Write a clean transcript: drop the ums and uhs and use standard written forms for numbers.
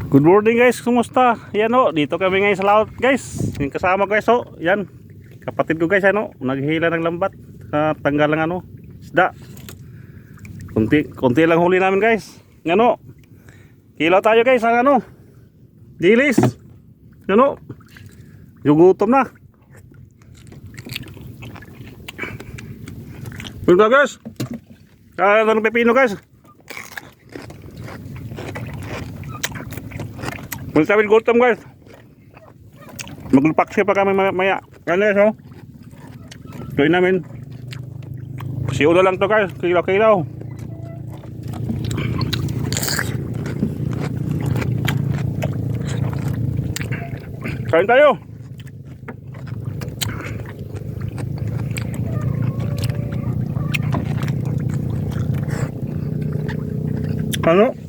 Good morning guys, kumusta? Yan o, dito kami ngayon sa laot guys. Yung kasama guys o, yan. Kapatid ko guys, ano, naghihila ng lambat. Tanggal lang ano, isda. Kunti lang huli namin guys. Ano, kilaw tayo guys, ang ano, dilis. Ano, gugutom na. Punta guys. Kaya ng pepino guys. Punta kami gutom guys. Maglupaksi pa kami maya. Ano guys oh. Tuloy namin. Siulo lang to guys. Kilaw-kilaw. Kain tayo. Ano?